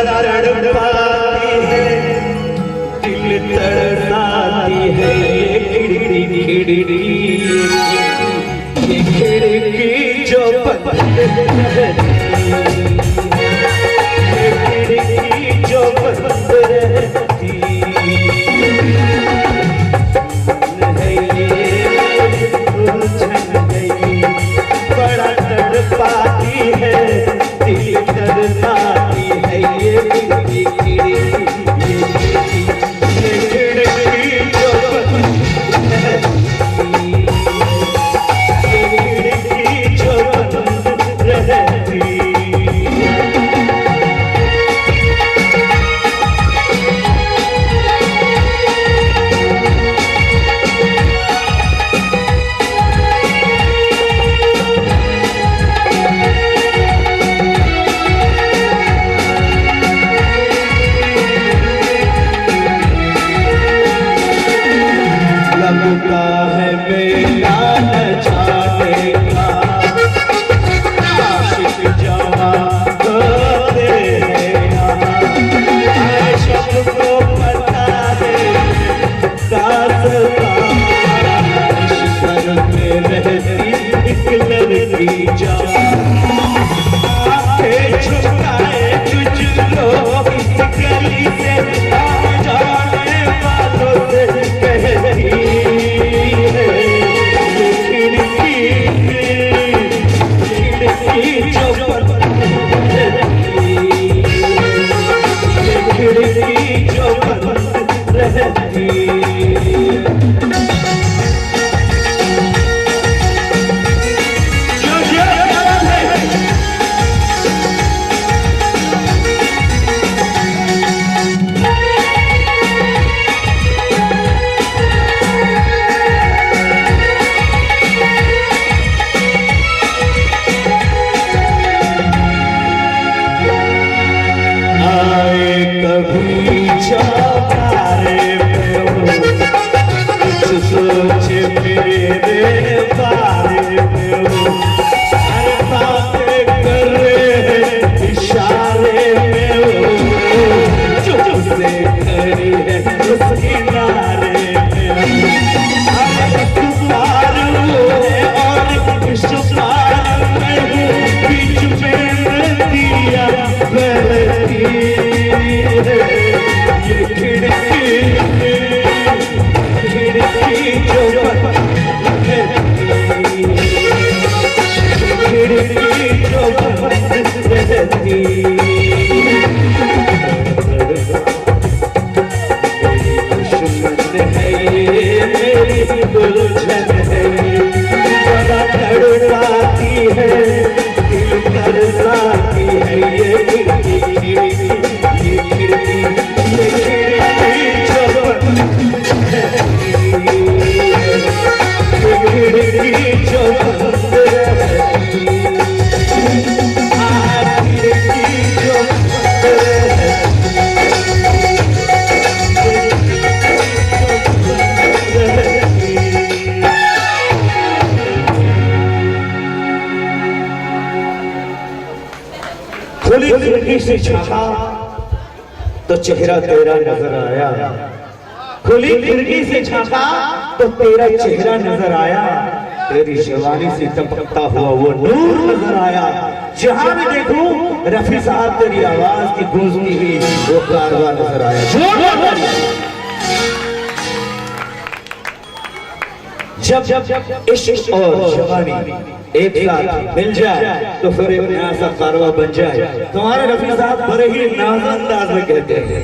तड़पाती है, दिल तड़पाती है ये खिड़की, ये खिड़की जो बंद रहती, ये खिड़की जो बंद रहती है, ये उलझन गई, बड़ा तड़पाती है, दिल तड़पाती है ये खिड़की, ये खिड़की जो बंद रहती, ये खिड़की जो बंद रहती। लगता है मेला न जाने का, आशिक जवां होते हैं यहाँ, सबको पता है दास्तां, इश्क में रहती एक लड़की जान, आंखें झुकाए कुछ लोग इस गली से आ जाने वालों से कहती है, खिड़की जो बंद रहती, ये खिड़की जो बंद रहती। कभी चौबारे में हो, कुछ सोचे मेरे बारे में हो, हर बातें कर रहे इशारे में हो, चुपसे खड़ी है उस किनारे में हो, शुमार हुए और शुमार में बीच में दिया बहती, ये खिड़की जो बंद रहती, खिड़की जो बंद रहती, दुश्मन है ये मेरी उलझन है, बड़ा तड़पाती है, दिल तड़पाती है ये खिड़की, ये खिड़की, ये खिड़की जो बंद रहती, ये खिड़की जो बंद रहती, खिड़की जो बंद रहती, खुली खिड़की से झांका तो चेहरा तेरा नजर आया, खुली खिड़की से झांका तो तेरा चेहरा नजर आया, तेरी जवानी से टपकता हुआ वो नूर नजर आया, जहां भी देखूं रफी साहब तेरी आवाज की गूंजती हुई वो कारवां नजर आया। जब इश्क और जवानी एक साथ मिल जाए तो फिर एक नया सा कारवां बन जाए। तुम्हारे रफी साहब बड़े ही नाज़ अंदाज में कहते हैं,